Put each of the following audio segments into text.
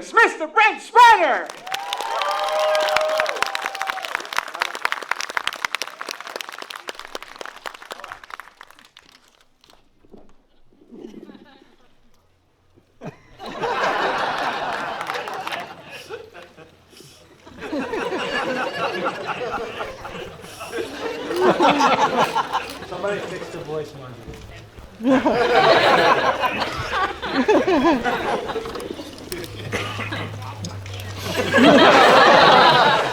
It's Mr. Brent Spreader! Somebody fix the voice modulator.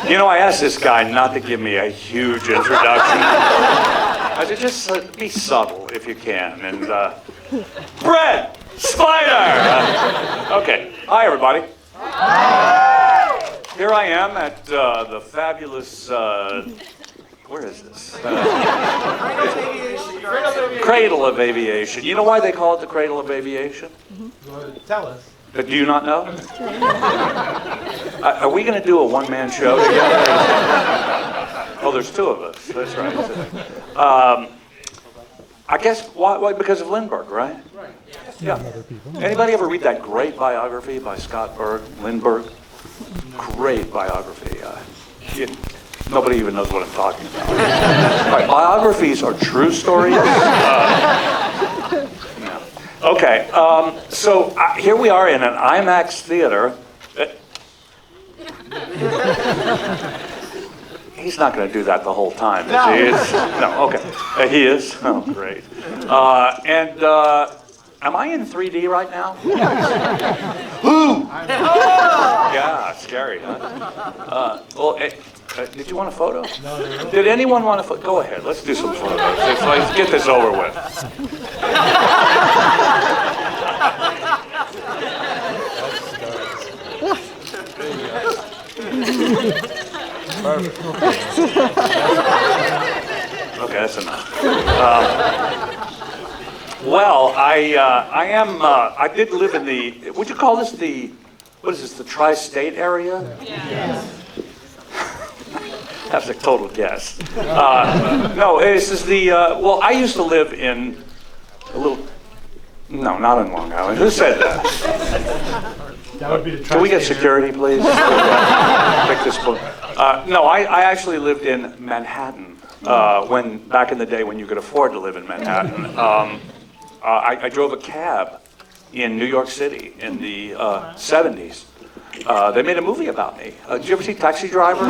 You know, I asked this guy not to give me a huge introduction. I said, just be subtle if you can. And, Brent Spider! Okay. Hi, everybody. Here I am at the fabulous, where is this? Cradle of Aviation. You know why they call it the Cradle of Aviation? Well, tell us. Do you not know? Are we going to do a one-man show together? Oh, there's two of us. That's right. I guess why? Because of Lindbergh, right? Right. Yeah. Anybody ever read that great biography by Scott Berg, Lindbergh? Great biography. Nobody even knows what I'm talking about. Right, biographies are true stories. Okay, so here we are in an IMAX theater. He's not going to do that the whole time, is he? No, okay. He is? Oh, great. Am I in 3D right now? Who? Yeah, scary, huh? Did you want a photo? No. Did anyone want a photo? Go ahead, let's do some photos. Let's get this over with. Okay, that's enough. Well, I did live in the, would you call this the tri-state area? Yes. That's a total guess. No, this is well, I used to live in a little, no, not in Long Island. Who said that? That would be the Can we get security, please? Pick this book. No, I actually lived in Manhattan back in the day when you could afford to live in Manhattan. I drove a cab in New York City in the 70s. They made a movie about me. Did you ever see Taxi Driver?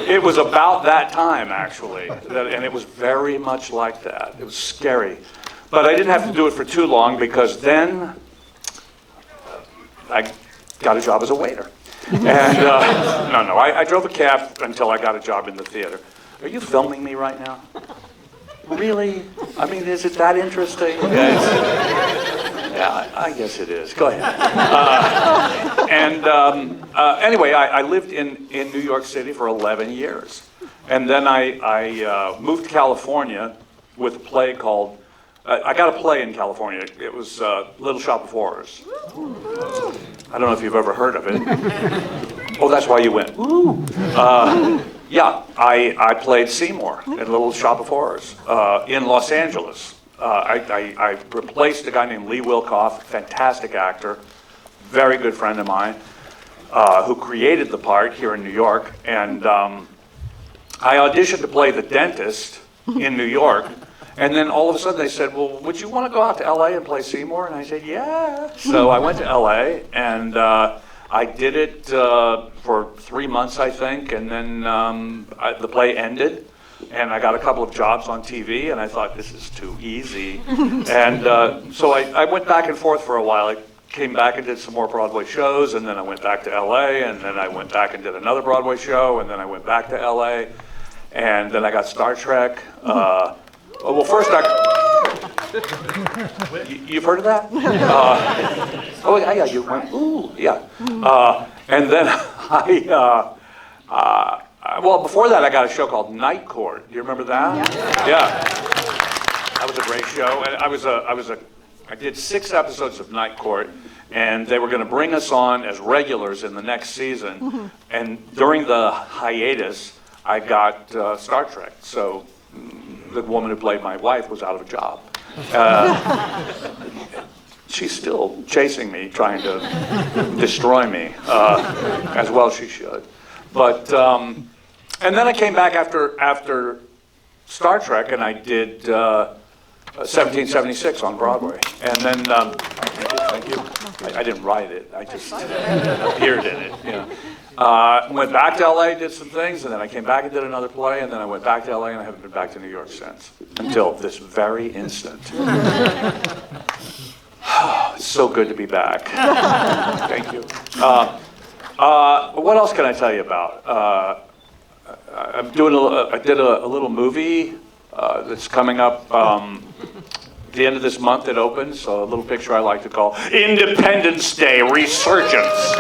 It was about that time, actually, and it was very much like that. It was scary. But I didn't have to do it for too long because then I got a job as a waiter. And I drove a cab until I got a job in the theater. Are you filming me right now? Really? I mean, is it that interesting? Yeah, I guess it is. Go ahead. Anyway, I lived in New York City for 11 years. And then I moved to California with a play called, I got a play in California. It was Little Shop of Horrors. I don't know if you've ever heard of it. Oh, that's why you went, ooh. Yeah, I played Seymour in Little Shop of Horrors in Los Angeles. I replaced a guy named Lee Wilkoff, fantastic actor, very good friend of mine, who created the part here in New York. And I auditioned to play the dentist in New York. And then all of a sudden they said, well, would you want to go out to LA and play Seymour? And I said, yeah. So I went to LA and I did it for 3 months, I think. And then the play ended. And I got a couple of jobs on TV, and I thought, this is too easy. And so I went back and forth for a while. I came back and did some more Broadway shows, and then I went back to LA, and then I went back and did another Broadway show, and then I went back to LA, and then I got Star Trek. Well, first you've heard of that? Oh, yeah, you went, ooh, yeah. And then well, before that, I got a show called Night Court. Do you remember that? Yeah. That was a great show. And I did 6 episodes of Night Court, and they were going to bring us on as regulars in the next season. And during the hiatus, I got Star Trek. So the woman who played my wife was out of a job. she's still chasing me, trying to destroy me, as well she should. But and then I came back after Star Trek, and I did 1776 on Broadway. And then, thank you. I didn't write it. I just appeared in it. You know. Went back to LA, did some things, and then I came back and did another play, and then I went back to LA, and I haven't been back to New York since, until this very instant. It's so good to be back. Thank you. What else can I tell you about? I did a little movie that's coming up the end of this month. It opens, so a little picture I like to call Independence Day Resurgence.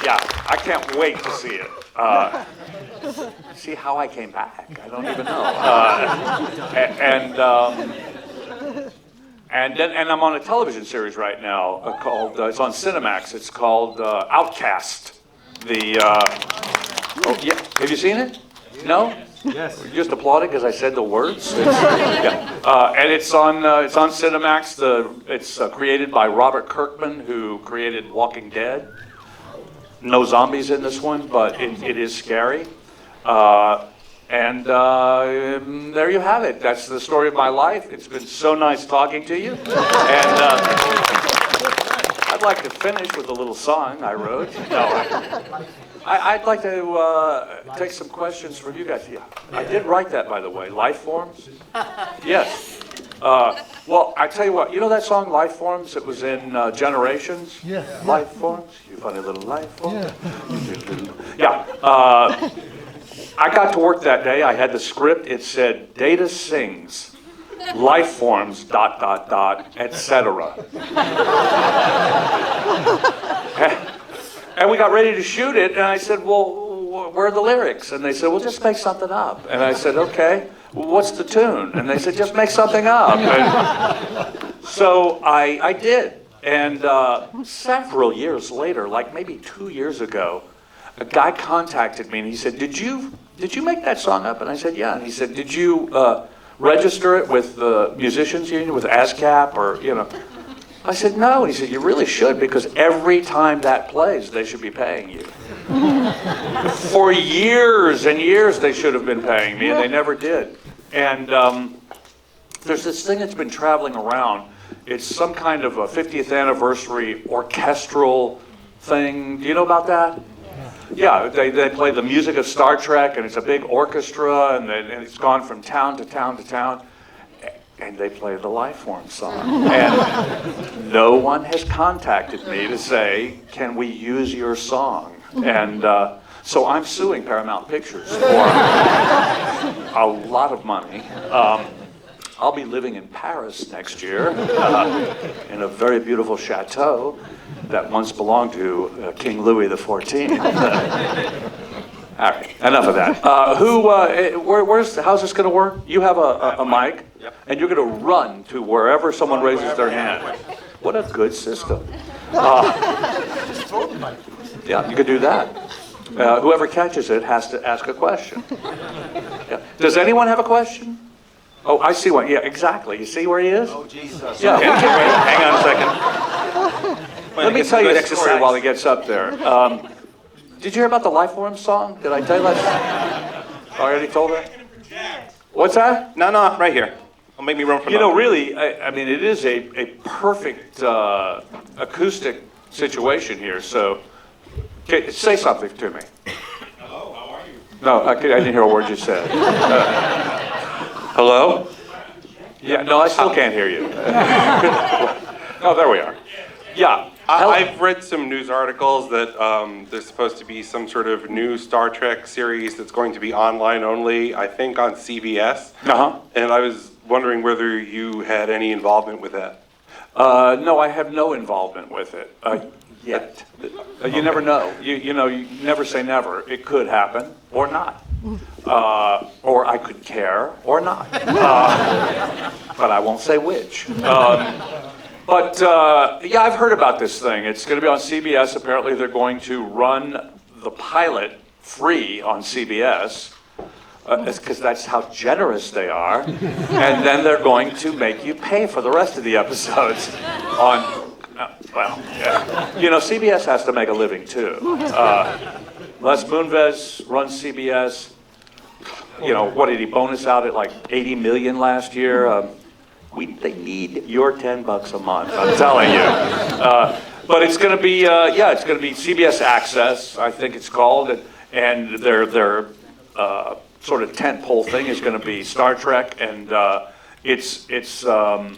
Yeah, I can't wait to see it. See how I came back? I don't even know. And I'm on a television series right now called, it's on Cinemax. It's called Outcast. Oh yeah, have you seen it? No? Yes. You just applauded because I said the words? And it's on Cinemax. It's created by Robert Kirkman, who created Walking Dead. No zombies in this one, but it is scary. And there you have it. That's the story of my life. It's been so nice talking to you. And I'd like to finish with a little song I wrote. No, I'd like to take some questions from you guys. Yeah, I did write that, by the way. Life Forms? Yes. Well, I tell you what, you know that song, Life Forms? It was in Generations? Yeah. Life Forms? You funny little life forms? Yeah. Yeah. I got to work that day. I had the script. It said, Data sings, life forms, ... etc. And we got ready to shoot it, and I said, well, where are the lyrics? And they said, well, just make something up. And I said, okay, well, what's the tune? And they said, just make something up. And so I did. And several years later, like maybe 2 years ago, a guy contacted me and he said, did you make that song up? And I said, yeah. And he said, did you register it with the Musicians Union, with ASCAP, or, you know? I said, no. And he said, you really should, because every time that plays, they should be paying you. For years and years, they should have been paying me, and they never did. And there's this thing that's been traveling around. It's some kind of a 50th anniversary orchestral thing. Do you know about that? Yeah, they play the music of Star Trek, and it's a big orchestra, and it's gone from town to town to town, and they play the Life Forms song. And no one has contacted me to say, can we use your song? And so I'm suing Paramount Pictures for a lot of money. I'll be living in Paris next year in a very beautiful chateau that once belonged to King Louis XIV. All right, enough of that. How's this going to work? You have a mic, and you're going to run to wherever someone raises their hand. What a good system. Just throw the mic. Yeah, you could do that. Whoever catches it has to ask a question. Yeah. Does anyone have a question? Oh, I see one. Yeah, exactly. You see where he is? Oh, Jesus. Yeah. Wait, hang on a second. Let me tell you a story while he gets up there. Did you hear about the Life Forms song? Did I tell you that? I already told her? What's that? No, right here. Don't make me run from You know, really, I mean, it is a perfect acoustic situation here, so say something to me. Hello, how are you? No, I didn't hear a word you said. Hello? Yeah, no, I still can't hear you. Oh, there we are. Yeah. I've read some news articles that there's supposed to be some sort of new Star Trek series that's going to be online only, I think on CBS. Uh-huh. And I was wondering whether you had any involvement with that. No, I have no involvement with it yet. You never know. You know, you never say never. It could happen or not. Or I could care or not. But I won't say which. But yeah, I've heard about this thing. It's going to be on CBS. Apparently, they're going to run the pilot free on CBS. It's because that's how generous they are. And then they're going to make you pay for the rest of the episodes on, CBS has to make a living too. Les Moonves runs CBS. What did he bonus out at like 80 million last year? They need your $10 a month, I'm telling you. But it's going to be, it's going to be CBS Access, I think it's called, and their sort of tentpole thing is going to be Star Trek, and it's not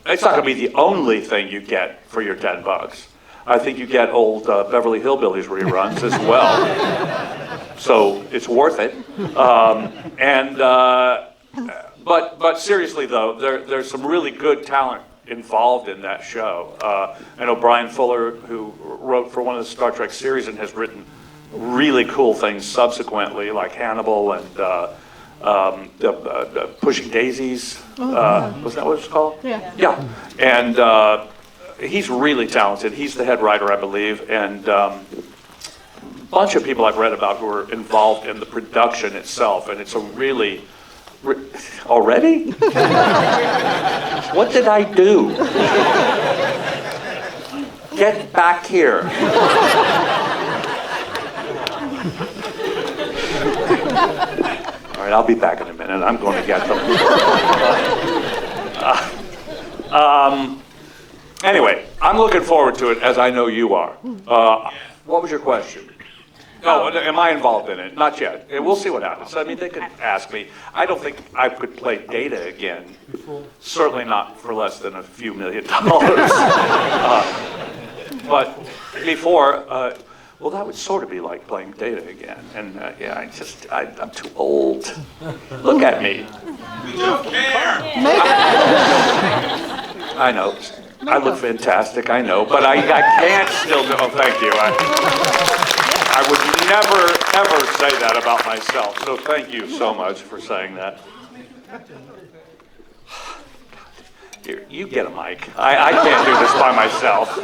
going to be the only thing you get for your $10. I think you get old Beverly Hillbillies reruns as well, so it's worth it. But seriously though, there's some really good talent involved in that show. I know Brian Fuller, who wrote for one of the Star Trek series and has written really cool things subsequently, like Hannibal and Pushing Daisies. Was that what it's called? Yeah. Yeah. And he's really talented. He's the head writer, I believe, and a bunch of people I've read about who are involved in the production itself, and it's a really... Already? What did I do? Get back here. All right, I'll be back in a minute. I'm going to get them. Anyway, I'm looking forward to it, as I know you are. What was your question? No, am I involved in it? Not yet. We'll see what happens. I mean, they could ask me. I don't think I could play Data again. Certainly not for less than a few $1 million. But before, that would sort of be like playing Data again. And I'm too old. Look at me. We don't care. I know. I look fantastic, I know. But I can't still do. Oh, thank you. I would never, ever say that about myself. So thank you so much for saying that. Here, you get a mic. I can't do this by myself.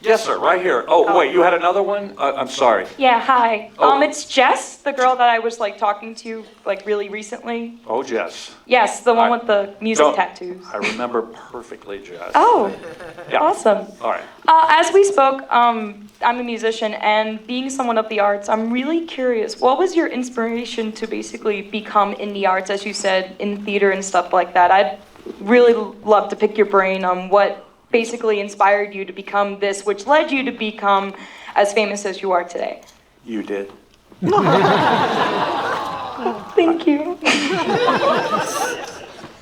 Yes, sir, right here. Oh, wait, you had another one? I'm sorry. Yeah, hi. Oh. It's Jess, the girl that I was talking to really recently. Oh, Jess. Yes, the one with the music Don't- tattoos. I remember perfectly, Jess. Oh, Yeah. awesome. All right. As we spoke, I'm a musician, and being someone of the arts, I'm really curious. What was your inspiration to basically become in the arts, as you said, in theater and stuff like that? I'd really love to pick your brain on what basically inspired you to become this, which led you to become as famous as you are today. You did. Thank you.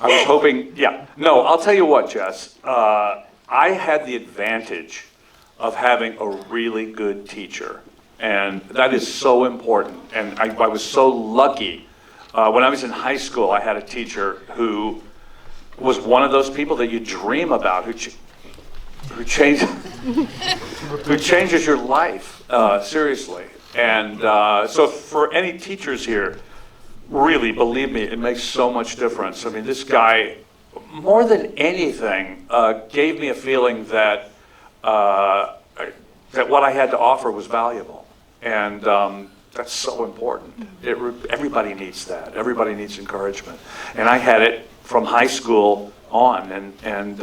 I was hoping, No, I'll tell you what, Jess. I had the advantage of having a really good teacher. And that is so important. And I was so lucky. When I was in high school, I had a teacher who was one of those people that you dream about, who changes your life, seriously. And so for any teachers here, really, believe me, it makes so much difference. I mean, this guy, more than anything, gave me a feeling that what I had to offer was valuable. And that's so important. Everybody needs that. Everybody needs encouragement. And I had it from high school on. And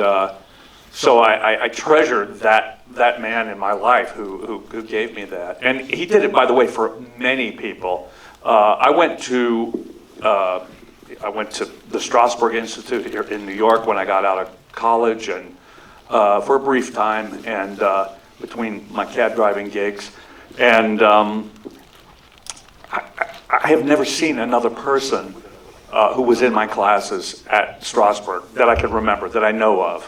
so I treasured that man in my life who gave me that. And he did it, by the way, for many people. I went to the Strasberg Institute here in New York when I got out of college, and for a brief time, and between my cab driving gigs. And I have never seen another person who was in my classes at Strasberg that I can remember, that I know of.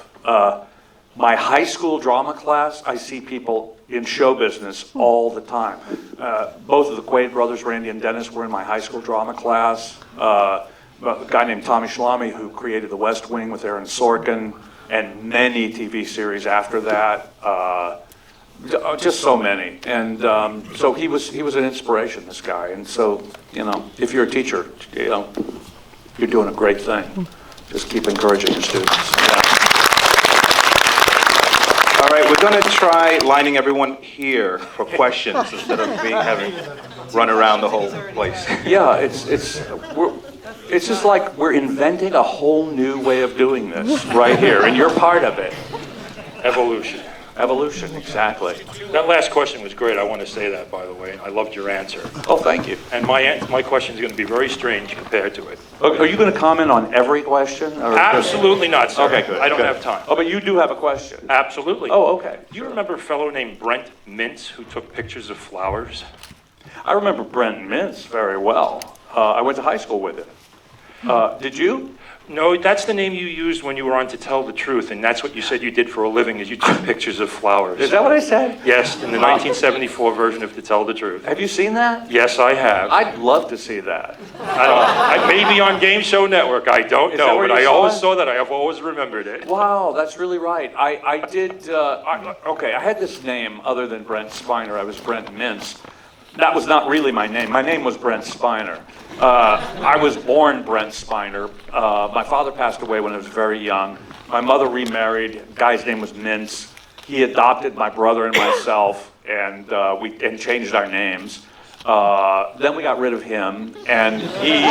My high school drama class, I see people in show business all the time. Both of the Quaid brothers, Randy and Dennis, were in my high school drama class. A guy named Tommy Schlamme, who created The West Wing with Aaron Sorkin, and many TV series after that. Just so many. And so he was an inspiration, this guy. And so, if you're a teacher, you're doing a great thing. Just keep encouraging your students. Yeah. All right, we're going gonna try lining everyone here for questions instead of having run around the whole place. Yeah, it's just like we're inventing a whole new way of doing this right here, and you're part of it. Evolution. Evolution, exactly. That last question was great. I want to say that, by the way. I loved your answer. Oh, thank you. And my question is going to be very strange compared to it. Are you going to comment on every question? Or Absolutely not, sir. Okay, good. I don't good. have time. Oh, but you do have a question. Absolutely. Oh, okay. Do you remember a fellow named Brent Mintz who took pictures of flowers? I remember Brent Mintz very well. I went to high school with him. Did you? No, that's the name you used when you were on To Tell the Truth, and that's what you said you did for a living, is you took pictures of flowers. Is that what I said? Yes, in the 1974 version of To Tell the Truth. Have you seen that? Yes, I have. I'd love to see that. I may be on Game Show Network, I don't Is that know, where but you I saw always it? saw that. I have always remembered it. Wow, that's really right. I did, okay, I had this name other than Brent Spiner. I was Brent Mintz. That was not really my name. My name was Brent Spiner. I was born Brent Spiner. My father passed away when I was very young. My mother remarried. The guy's name was Mintz. He adopted my brother and myself, and we changed our names. Then we got rid of him, and he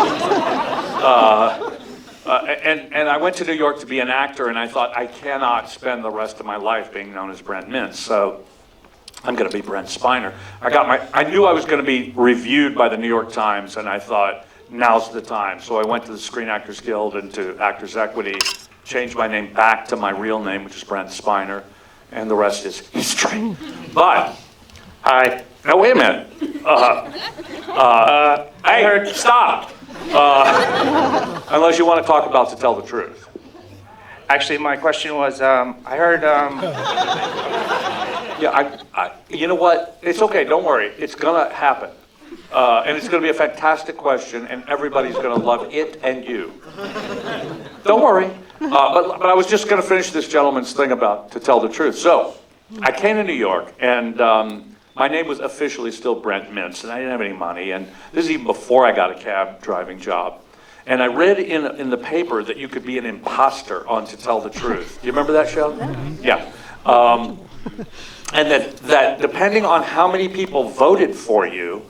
and I went to New York to be an actor, and I thought I cannot spend the rest of my life being known as Brent Mintz. So I'm going to be Brent Spiner. I knew I was going to be reviewed by the New York Times, and I thought, now's the time. So I went to the Screen Actors Guild and to Actors Equity, changed my name back to my real name, which is Brent Spiner, and the rest is history. But, now wait a minute. Hey, stop. Unless you want to talk about To Tell the Truth. Actually, my question was, I heard, Yeah, you know what? It's okay, don't worry. It's gonna happen. And it's gonna be a fantastic question, and everybody's gonna love it and you. Don't worry. But I was just gonna finish this gentleman's thing about To Tell the Truth. So, I came to New York, and my name was officially still Brent Mintz, and I didn't have any money, and this is even before I got a cab driving job. And I read in the paper that you could be an imposter on To Tell the Truth. Do you remember that show? Yeah. And that depending on how many people voted for you,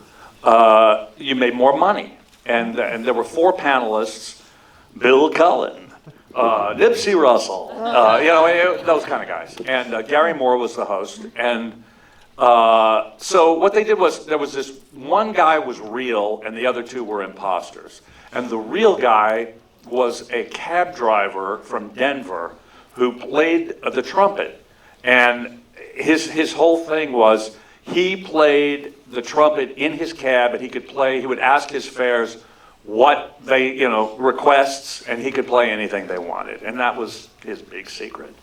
you made more money. And there were 4 panelists: Bill Cullen, Nipsey Russell, those kind of guys. And Gary Moore was the host. And so what they did was, there was this one guy was real and the other 2 were imposters. And the real guy was a cab driver from Denver who played the trumpet. And his whole thing was, he played the trumpet in his cab, and he would ask his fares what they, requests, and he could play anything they wanted. And that was his big secret.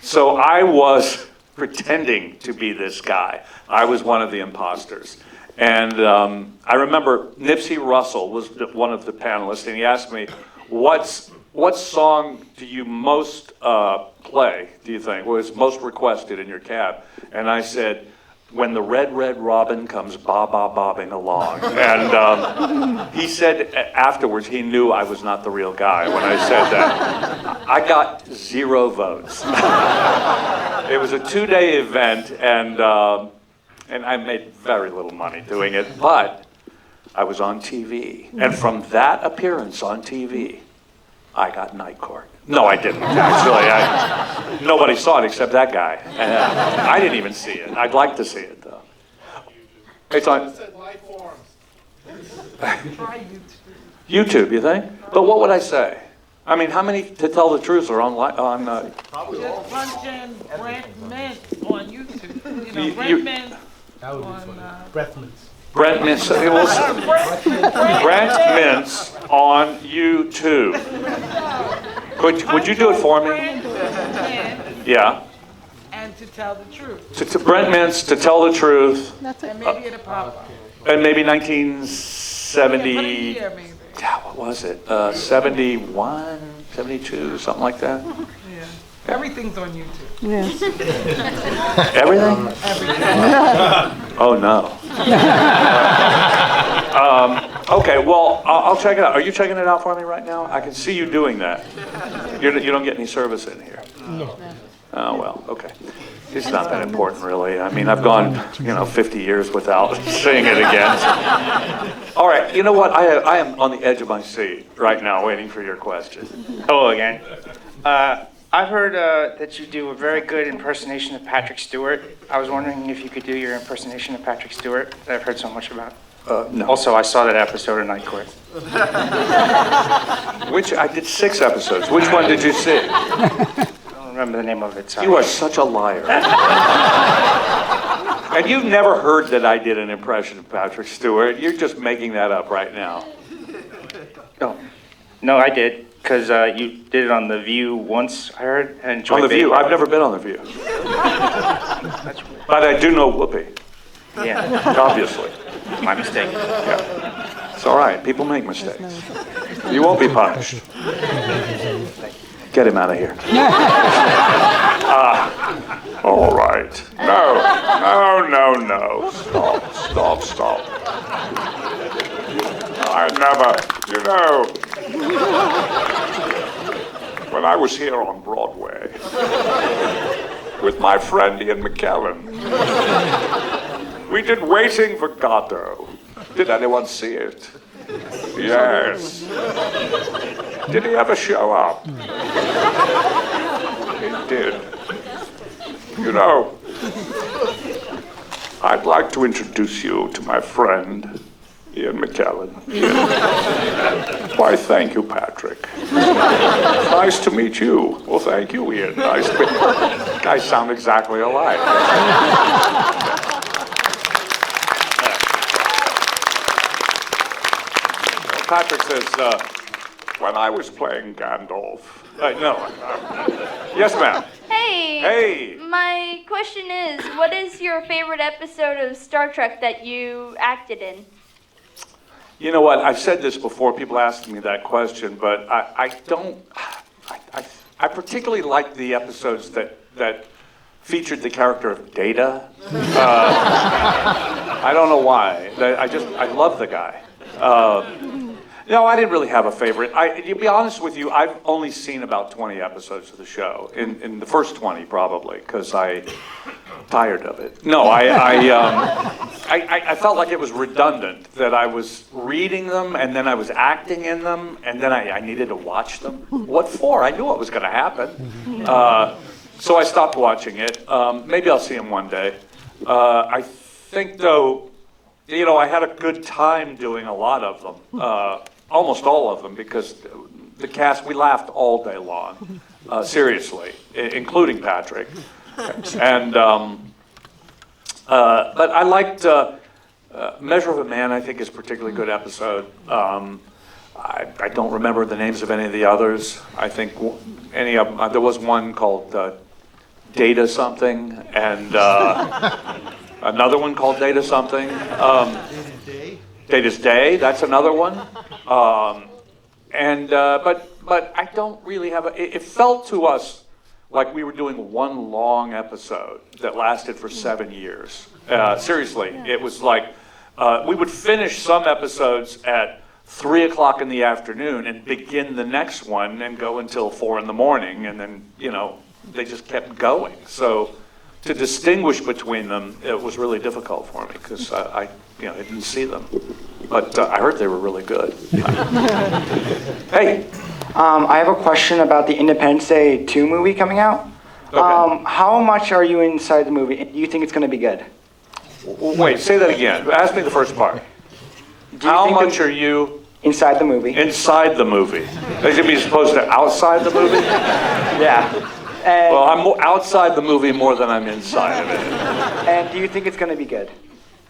So I was pretending to be this guy. I was one of the imposters. And I remember Nipsey Russell was one of the panelists, and he asked me, what song do you most play, do you think, was most requested in your cab? And I said, When the Red, Red Robin Comes Bobbing Along. And he said afterwards he knew I was not the real guy when I said that. I got 0 votes. It was a 2-day event, and I made very little money doing it, but I was on TV. And from that appearance on TV, I got night court. No, I didn't, actually. Nobody saw it except that guy. And I didn't even see it. I'd like to see it, though. It's on YouTube, you think? But what would I say? I mean, how many, To Tell the Truth, are on Just punch in Brent Mintz on YouTube. Brent Mintz on... Brent Mintz. It was Brent Mintz on YouTube. Would you do it for me? Yeah. And To Tell the Truth. To Brent Mintz, To Tell the Truth. And maybe it'll pop up. And maybe Yeah, put a 1970. year, maybe. Yeah, what was it? 71, 72, something like that. Yeah. Everything's on YouTube. Everything? Oh no. Okay, well, I'll check it out. Are you checking it out for me right now? I can see you doing that. You don't get any service in here. No. Oh, well, okay. It's not that important, really. I mean, I've gone, 50 years without seeing it again. All right, you know what? I am on the edge of my seat right now waiting for your question. Hello again. I've heard that you do a very good impersonation of Patrick Stewart. I was wondering if you could do your impersonation of Patrick Stewart that I've heard so much about. No. Also, I saw that episode of Night Court. I did 6 episodes. Which one did you see? I don't remember the name of it, sorry. You are such a liar. And you've never heard that I did an impression of Patrick Stewart. You're just making that up right now. No, I did, because you did it on The View once, I heard, and On The View? Baker. I've never been on The View. But I do know Whoopi, Yeah, obviously. my mistake. Yeah. It's all right. People make mistakes. You won't be punished. Get him out of here. All right. No. Stop. I never, when I was here on Broadway with my friend Ian McKellen, we did Waiting for Godot. Did anyone see it? Yes. Did he ever show up? He did. I'd like to introduce you to my friend, Ian McKellen. Why, thank you, Patrick. Nice to meet you. Well, thank you, Ian. Nice to meet you. You guys sound exactly alike. Patrick says, when I was playing Gandalf. Yes, ma'am. Hey. Hey. My question is, what is your favorite episode of Star Trek that you acted in? You know what? I've said this before. People ask me that question, but I particularly like the episodes that featured the character of Data. I don't know why. I love the guy. No, I didn't really have a favorite. To be honest with you, I've only seen about 20 episodes of the show. In the first 20, probably, because I tired of it. No, I felt like it was redundant, that I was reading them, and then I was acting in them, and then I needed to watch them. What for? I knew what was going to happen. So I stopped watching it. Maybe I'll see him one day. I think, though, I had a good time doing a lot of them. Almost all of them, because the cast, we laughed all day long, seriously, including Patrick. And but I liked Measure of a Man. I think is a particularly good episode. I don't remember the names of any of the others. I think any of them. There was one called Data something, and another one called Data something. Data's Day. That's another one. But I don't really have it felt to us like we were doing one long episode that lasted for 7 years. Seriously, it was like we would finish some episodes at 3 o'clock in the afternoon and begin the next one and go until 4 in the morning, and then they just kept going. So to distinguish between them, it was really difficult for me because I didn't see them. But I heard they were really good. Hey. I have a question about the Independence Day 2 movie coming out. Okay. How much are you inside the movie? Do you think it's going to be good? Wait, say that again. Ask me the first part. How much are you inside the movie? Inside the movie. Is it as opposed to outside the movie? Yeah. And, well, I'm outside the movie more than I'm inside of it. And do you think it's going to be good?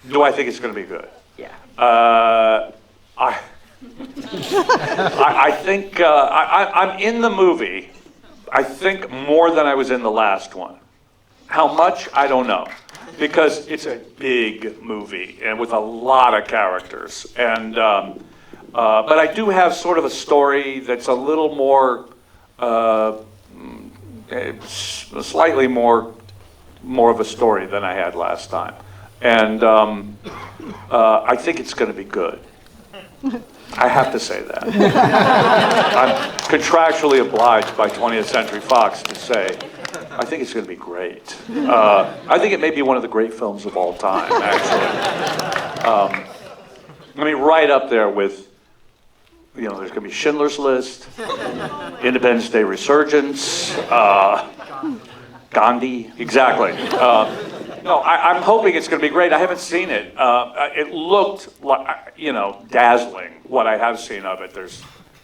Do I think it's going to be good? Yeah. I think I'm in the movie, I think, more than I was in the last one. How much? I don't know. Because it's a big movie and with a lot of characters. And but I do have sort of a story that's a little more, slightly more of a story than I had last time. And I think it's going to be good. I have to say that. I'm contractually obliged by 20th Century Fox to say, I think it's going to be great. I think it may be one of the great films of all time, actually. I mean, right up there with, you know, there's going to be Schindler's List, Independence Day Resurgence, Gandhi, exactly. No, I'm hoping it's going to be great. I haven't seen it. It looked, like, you know, dazzling, what I have seen of it.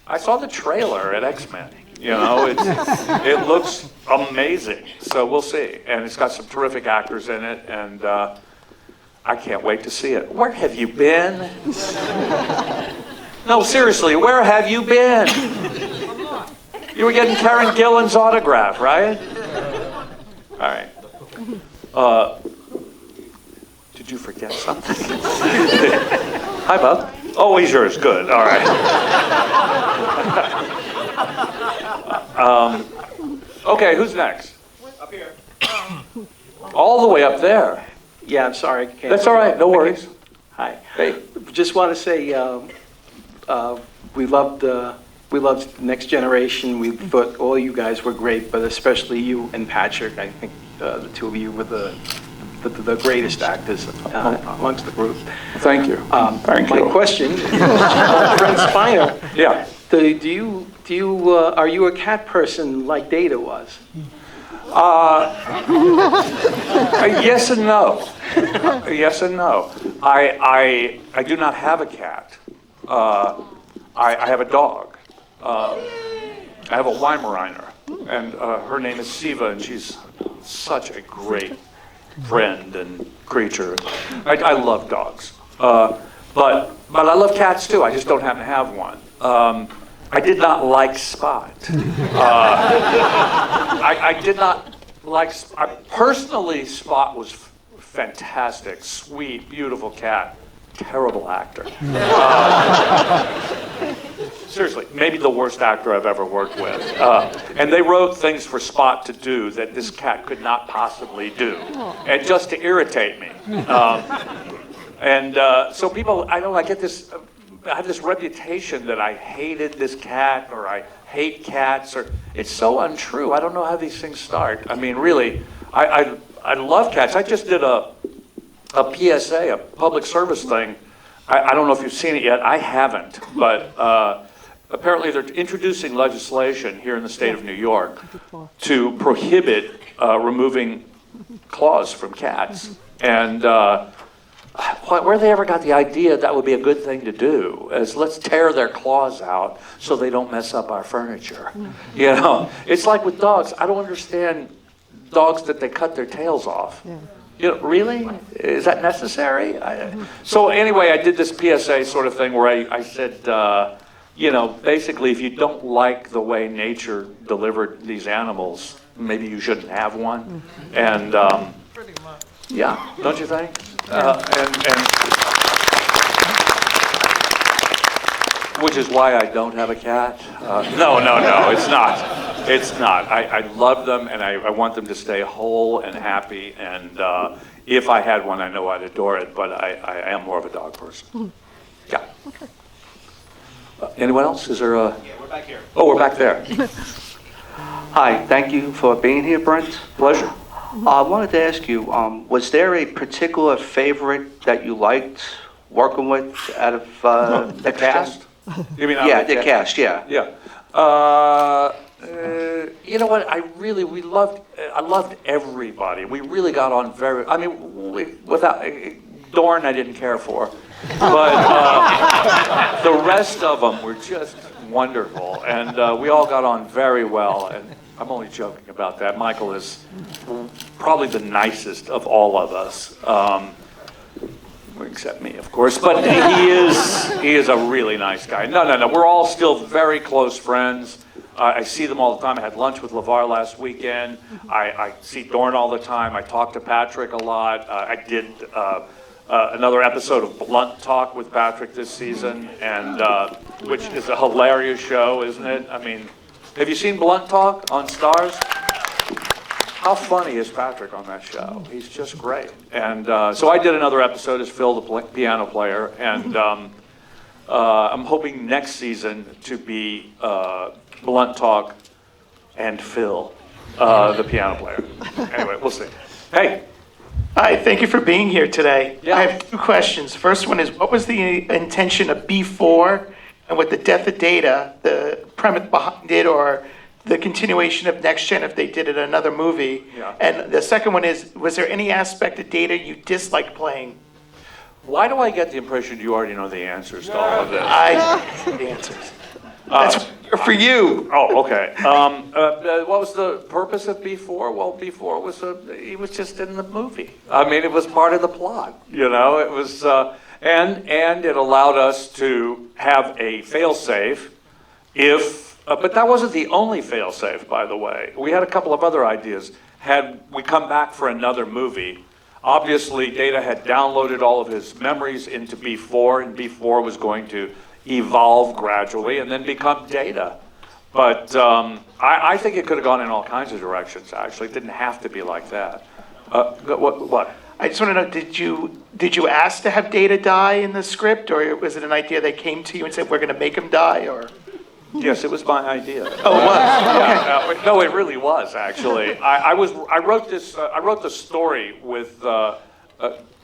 I saw the trailer at X-Men. You know, it looks amazing. So we'll see. And it's got some terrific actors in it, and I can't wait to see it. Where have you been? No, seriously, where have you been? You were getting Karen Gillan's autograph, right? All right. Did you forget something? Hi, Bob. Oh, he's yours. Good. All right. Okay, who's next? Up here. All the way up there. Yeah, I'm sorry. That's all right. No worries. Hi. Hey. Just want to say we loved Next Generation. We thought all you guys were great, but especially you and Patrick. I think the two of you were the greatest actors amongst the group. Thank you. Thank you. My question is, Brent Spiner. Yeah. Are you a cat person like Data was? Yes and no. Yes and no. I do not have a cat. I have a dog. I have a Weimaraner, and her name is Siva, and she's such a great friend and creature. I love dogs, but I love cats too. I just don't happen to have one. I did not like Spot. I did not like. Personally, Spot was fantastic, sweet, beautiful cat. Terrible actor. Seriously, maybe the worst actor I've ever worked with. And they wrote things for Spot to do that this cat could not possibly do, and just to irritate me. So people, I get this. I have this reputation that I hated this cat, or I hate cats, or it's so untrue. I don't know how these things start. I mean, really, I love cats. I just did a PSA, a public service thing. I don't know if you've seen it yet. I haven't, but apparently they're introducing legislation here in the state of New York to prohibit removing claws from cats. And where they ever got the idea that would be a good thing to do is let's tear their claws out so they don't mess up our furniture. You know, it's like with dogs. I don't understand dogs that they cut their tails off. You know, really? Is that necessary? So anyway, I did this PSA sort of thing where I said, you know, basically if you don't like the way nature delivered these animals, maybe you shouldn't have one. And yeah, don't you think? Which is why I don't have a cat. No, it's not. It's not. I love them, and I want them to stay whole and happy. And if I had one, I know I'd adore it, but I am more of a dog person. Yeah. Okay. Anyone else? Is there a... Yeah, we're back here. Oh, we're back there. Hi, thank you for being here, Brent. Pleasure. I wanted to ask you, was there a particular favorite that you liked working with out of the cast? You mean the cast, yeah. Yeah. You know what? I loved everybody. We really got on very. I mean, without Dorn, I didn't care for, but the rest of them were just wonderful, and we all got on very well. And I'm only joking about that. Michael is probably the nicest of all of us. Except me, of course, but he is a really nice guy. No, we're all still very close friends. I see them all the time. I had lunch with LeVar last weekend. I see Dorn all the time. I talk to Patrick a lot. I did another episode of Blunt Talk with Patrick this season, and which is a hilarious show, isn't it? I mean, have you seen Blunt Talk on Stars? How funny is Patrick on that show? He's just great. And so I did another episode as Phil, the piano player, and I'm hoping next season to be Blunt Talk and Phil, the piano player. Anyway, we'll see. Hey. Hi, thank you for being here today. Yeah. I have two questions. First one is, what was the intention of B4, and with the death of Data, the premise behind it, or the continuation of Next Gen if they did it in another movie? Yeah. And the second one is, was there any aspect of Data you disliked playing? Why do I get the impression you already know the answers to all of this? The answers. That's for you. Oh, okay. What was the purpose of B4? Well, B4 was he was just in the movie. I mean, it was part of the plot. You know, it was, and it allowed us to have a fail-safe if. But that wasn't the only fail-safe, by the way. We had a couple of other ideas. Had we come back for another movie, obviously Data had downloaded all of his memories into B4, and B4 was going to evolve gradually and then become Data. But I think it could have gone in all kinds of directions, actually. It didn't have to be like that. What? I just want to know, did you ask to have Data die in the script, or was it an idea they came to you and said, we're going to make him die, or? Yes, it was my idea. Oh, it was? Okay. No, it really was, actually. I wrote this. I wrote the story with a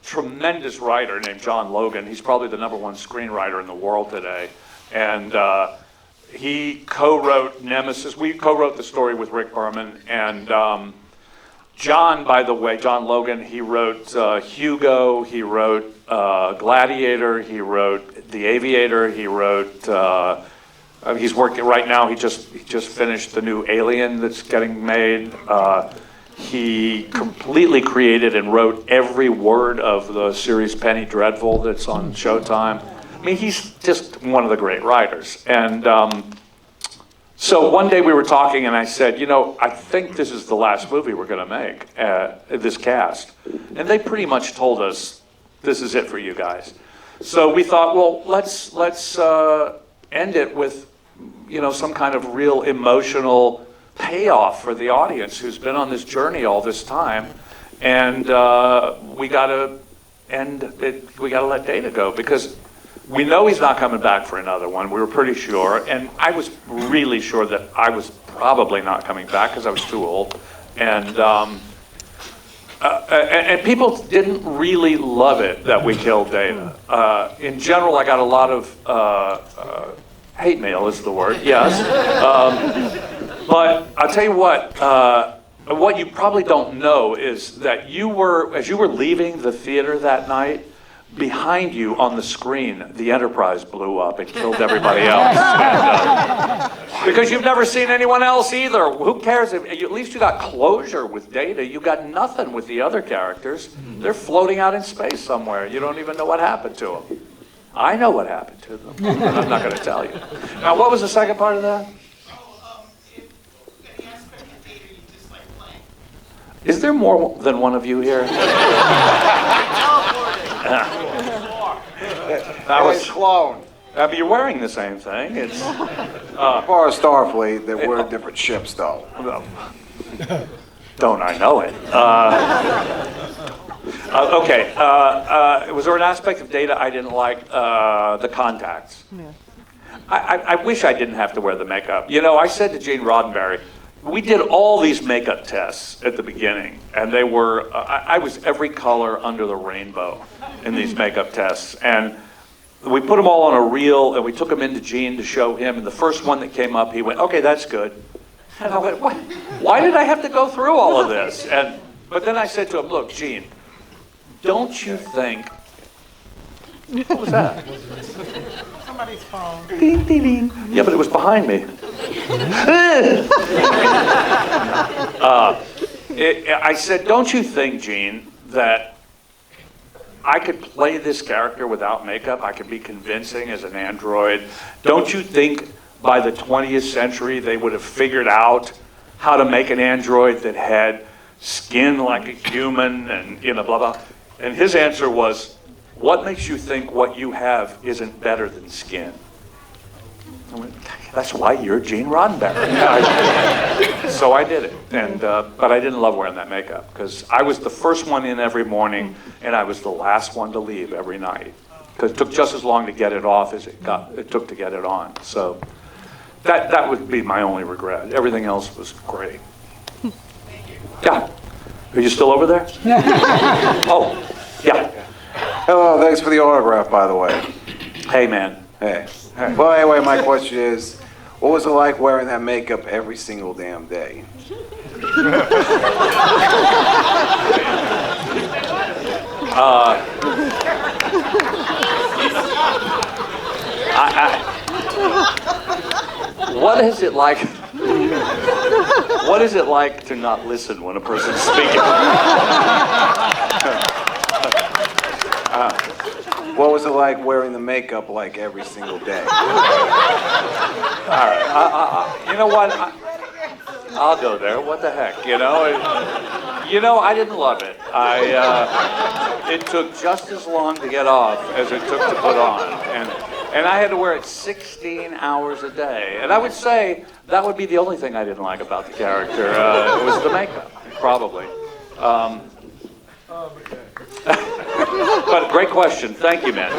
tremendous writer named John Logan. He's probably the #1 screenwriter in the world today, and he co-wrote Nemesis. We co-wrote the story with Rick Berman, and John, by the way, John Logan. He wrote Hugo. He wrote Gladiator. He wrote The Aviator. He wrote. He's working right now. He just finished the new Alien that's getting made. He completely created and wrote every word of the series Penny Dreadful that's on Showtime. I mean, he's just one of the great writers. And so one day we were talking, and I said, you know, I think this is the last movie we're going to make, this cast. And they pretty much told us, this is it for you guys. So we thought, well, let's end it with, you know, some kind of real emotional payoff for the audience who's been on this journey all this time, and we gotta end it. We gotta let Data go because we know he's not coming back for another one. We were pretty sure, and I was really sure that I was probably not coming back because I was too old, and people didn't really love it that we killed Data. In general, I got a lot of hate mail is the word, yes. But I'll tell you what you probably don't know is that as you were leaving the theater that night, behind you on the screen, the Enterprise blew up and killed everybody else. Because you've never seen anyone else either. Who cares? At least you got closure with Data. You got nothing with the other characters. They're floating out in space somewhere. You don't even know what happened to them. I know what happened to them, but I'm not going to tell you. Now, what was the second part of that? Is there more than one of you here? I was clone. I mean, you're wearing the same thing. It's As far as Starfleet, they were different ships, though. Don't I know it? Okay. Was there an aspect of Data I didn't like? The contacts. Yeah. I wish I didn't have to wear the makeup. You know, I said to Gene Roddenberry, we did all these makeup tests at the beginning, and they were, I was every color under the rainbow in these makeup tests. And we put them all on a reel, and we took them into Gene to show him, and the first one that came up, he went, okay, that's good. And I went, what? Why did I have to go through all of this? But then I said to him, look, Gene, don't you think, what was that? Somebody's phone. Ding, ding, ding. Yeah, but it was behind me. I said, don't you think, Gene, that I could play this character without makeup? I could be convincing as an android. Don't you think by the 20th century they would have figured out how to make an android that had skin like a human and, you know, blah, blah. And his answer was, what makes you think what you have isn't better than skin? I went, that's why you're Gene Roddenberry. So I did it, but I didn't love wearing that makeup because I was the first one in every morning and I was the last one to leave every night. because it took just as long to get it off as it took to get it on. So that would be my only regret. Everything else was great. Yeah. Are you still over there? Oh, yeah. Hello, thanks for the autograph, by the way. Hey, man. Hey. Well, anyway, my question is, what was it like wearing that makeup every single damn day? What is it like? What is it like to not listen when a person's speaking? What was it like wearing the makeup like every single day? All right. You know what? I'll go there. What the heck? You know, I didn't love it. It took just as long to get off as it took to put on, and I had to wear it 16 hours a day. And I would say that would be the only thing I didn't like about the character. It was the makeup, probably. But great question. Thank you, man.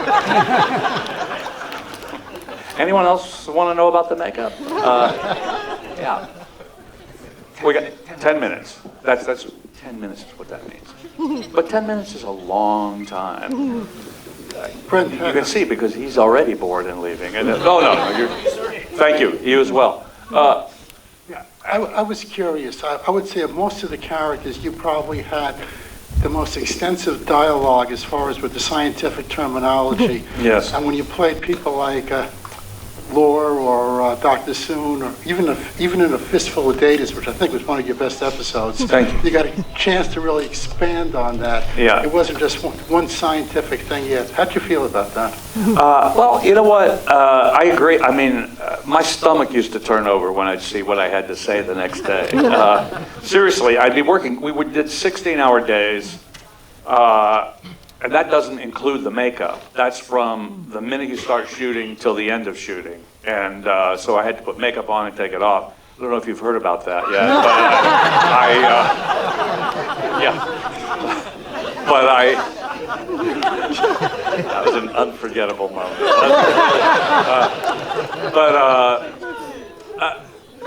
Anyone else want to know about the makeup? Yeah. We got 10 minutes. That's 10 minutes is what that means. But 10 minutes is a long time. Brent, You can see because he's already bored and leaving. And no, thank you. You as well. I was curious. I would say of most of the characters, you probably had the most extensive dialogue as far as with the scientific terminology. Yes. And when you played people like Lore or Dr. Soon, or even in A Fistful of Datas, which I think was one of your best episodes, Thank you. you got a chance to really expand on that. Yeah. It wasn't just one scientific thing yet. How'd you feel about that? Well, you know what? I agree. I mean, my stomach used to turn over when I'd see what I had to say the next day. Seriously, I'd be working. We did 16-hour days, and that doesn't include the makeup. That's from the minute you start shooting till the end of shooting. And so I had to put makeup on and take it off. I don't know if you've heard about that yet, but that was an unforgettable moment.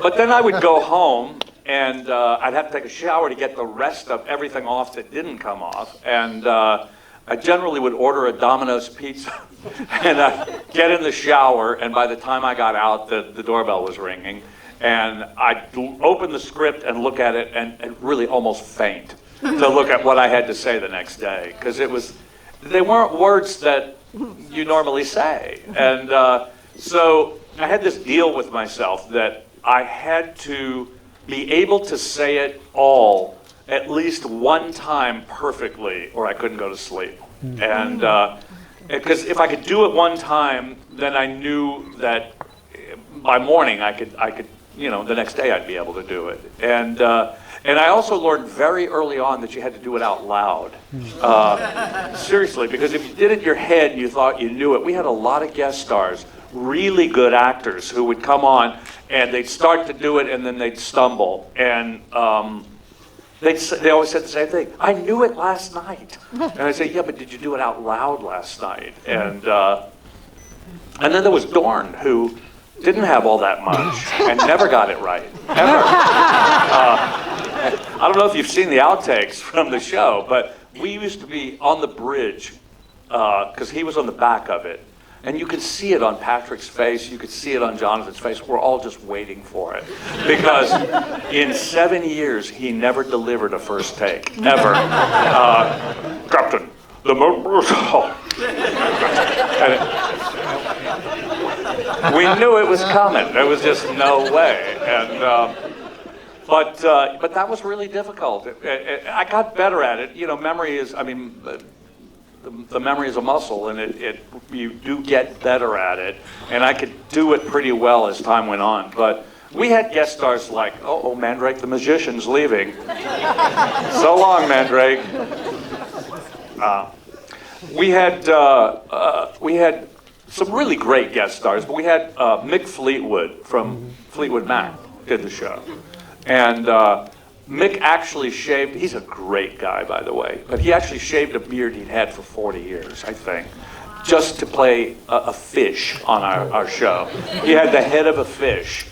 But then I would go home and I'd have to take a shower to get the rest of everything off that didn't come off. And I generally would order a Domino's pizza and I'd get in the shower, and by the time I got out, the doorbell was ringing. And I'd open the script and look at it and really almost faint to look at what I had to say the next day. Because they weren't words that you normally say. And so I had this deal with myself that I had to be able to say it all at least one time perfectly, or I couldn't go to sleep. And because if I could do it one time, then I knew that by morning I could, the next day I'd be able to do it. And I also learned very early on that you had to do it out loud. Seriously, because if you did it in your head and you thought you knew it, we had a lot of guest stars, really good actors who would come on and they'd start to do it and then they'd stumble. And they always said the same thing. I knew it last night. And I'd say, yeah, but did you do it out loud last night? And then there was Dorn, who didn't have all that much and never got it right, ever. I don't know if you've seen the outtakes from the show, but we used to be on the bridge because he was on the back of it. And you could see it on Patrick's face, you could see it on Jonathan's face. We're all just waiting for it. Because in 7 years, he never delivered a first take, ever. Captain, the we knew it was coming. There was just no way. And but that was really difficult. I got better at it. You know, memory is, the memory is a muscle, and you do get better at it. And I could do it pretty well as time went on. But we had guest stars like, oh, Mandrake the magician's leaving. So long, Mandrake. We had some really great guest stars, but we had Mick Fleetwood from Fleetwood Mac did the show. And Mick actually shaved, he's a great guy, by the way, but he actually shaved a beard he'd had for 40 years, I think. just to play a fish on our show. He had the head of a fish.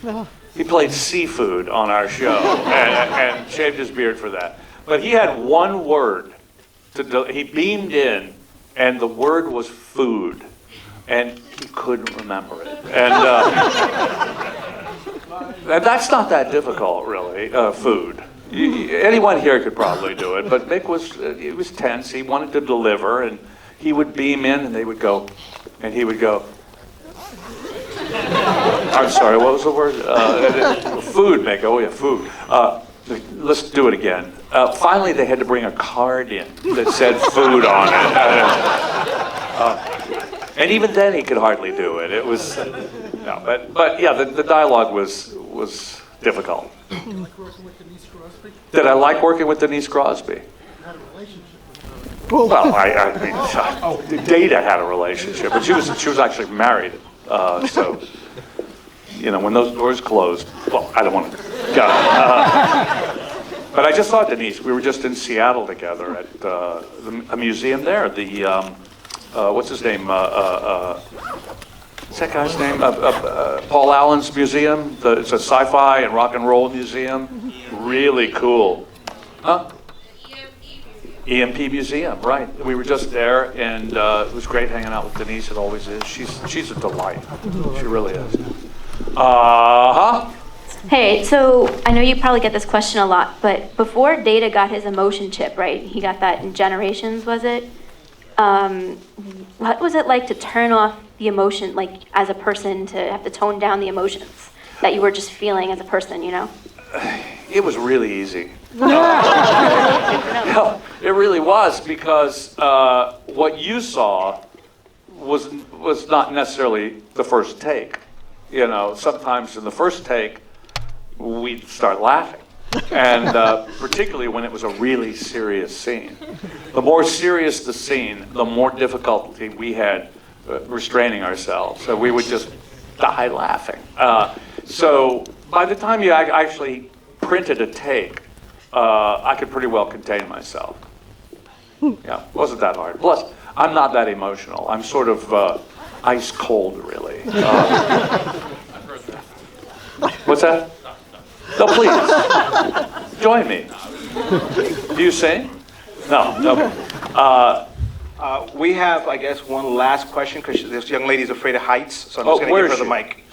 He played seafood on our show and shaved his beard for that. But he had one word. He beamed in, and the word was food. And he couldn't remember it. And that's not that difficult, really, food. Anyone here could probably do it, but Mick he was tense. He wanted to deliver, and he would beam in, and they would go, and he would go, I'm sorry, what was the word? Food, Mick. Oh, yeah, food. Let's do it again. Finally, they had to bring a card in that said food on it. And even then, he could hardly do it. It was, no, but yeah, the dialogue was difficult. Did I like working with Denise Crosby? Well, I mean, Data had a relationship, but she was actually married. So, you know, when those doors closed, well, I don't want to. But I just saw Denise. We were just in Seattle together at a museum there. The what's his name? What's that guy's name? Paul Allen's museum. It's a sci-fi and rock and roll museum. Really cool. Huh? EMP Museum, right. We were just there, and it was great hanging out with Denise. It always is. She's a delight. She really is. Hey, so I know you probably get this question a lot, but before Data got his emotion chip, right? He got that in Generations, was it? What was it like to turn off the emotion, like as a person, to have to tone down the emotions that you were just feeling as a person, you know? It was really easy. No, it really was, because what you saw was not necessarily the first take. You know, sometimes in the first take, we'd start laughing. And particularly when it was a really serious scene. The more serious the scene, the more difficulty we had restraining ourselves. So we would just die laughing. So by the time you actually printed a take, I could pretty well contain myself. Yeah, it wasn't that hard. Plus, I'm not that emotional. I'm sort of ice cold, really. What's that? No, please. Join me. Do you sing? No. We have, I guess, one last question, because this young lady's afraid of heights, so I'm just going to give her the mic.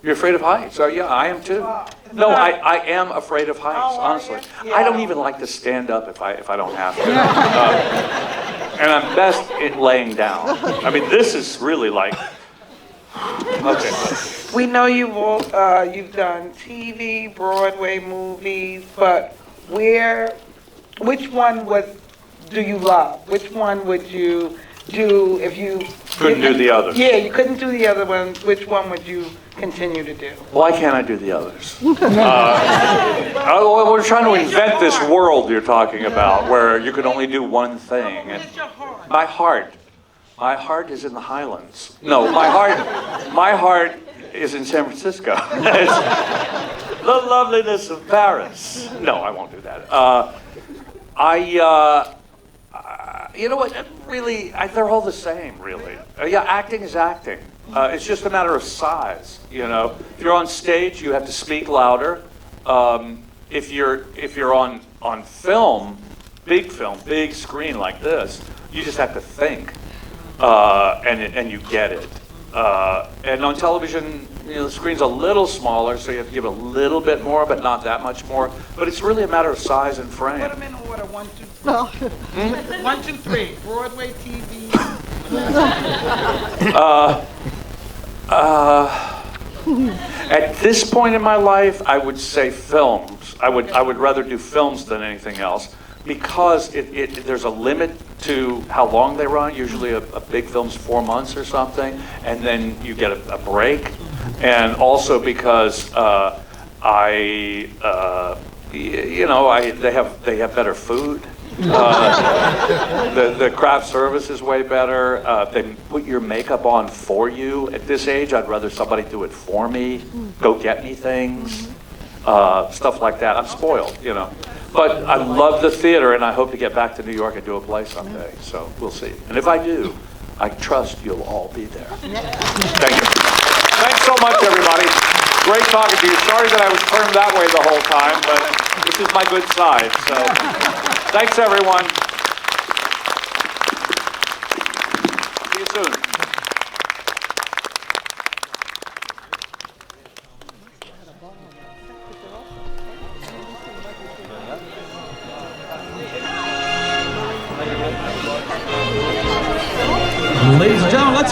You're afraid of heights? Oh, yeah, I am too. No, I am afraid of heights, honestly. I don't even like to stand up if I don't have to. And I'm best at laying down. I mean, this is really like, okay. We know you've done TV, Broadway movies, but which one do you love? Which one would you do if you couldn't do the others? Yeah, you couldn't do the other one. Which one would you continue to do? Why can't I do the others? We're trying to invent this world you're talking about, where you can only do one thing. And my heart is in the Highlands. No, my heart is in San Francisco. It's the loveliness of Paris. No, I won't do that. You know what? Really, they're all the same, really. Yeah, acting is acting. It's just a matter of size. You know, if you're on stage, you have to speak louder. If you're on film, big screen like this, you just have to think, and you get it. And on television, you know, the screen's a little smaller, so you have to give a little bit more, but not that much more. But it's really a matter of size and frame. Put them in order, 1, 2, 3. 1, 2, 3. Broadway, TV. At this point in my life, I would say films. I would rather do films than anything else, because there's a limit to how long they run. Usually a big film's 4 months or something, and then you get a break. And also because they have better food. The craft service is way better. They put your makeup on for you. At this age, I'd rather somebody do it for me, go get me things, stuff like that. I'm spoiled, you know. But I love the theater, and I hope to get back to New York and do a play someday. So we'll see. And if I do, I trust you'll all be there. Thank you. Thanks so much, everybody. Great talking to you. Sorry that I was turned that way the whole time, but this is my good side. So, thanks, everyone. See you soon. Ladies and gentlemen, let's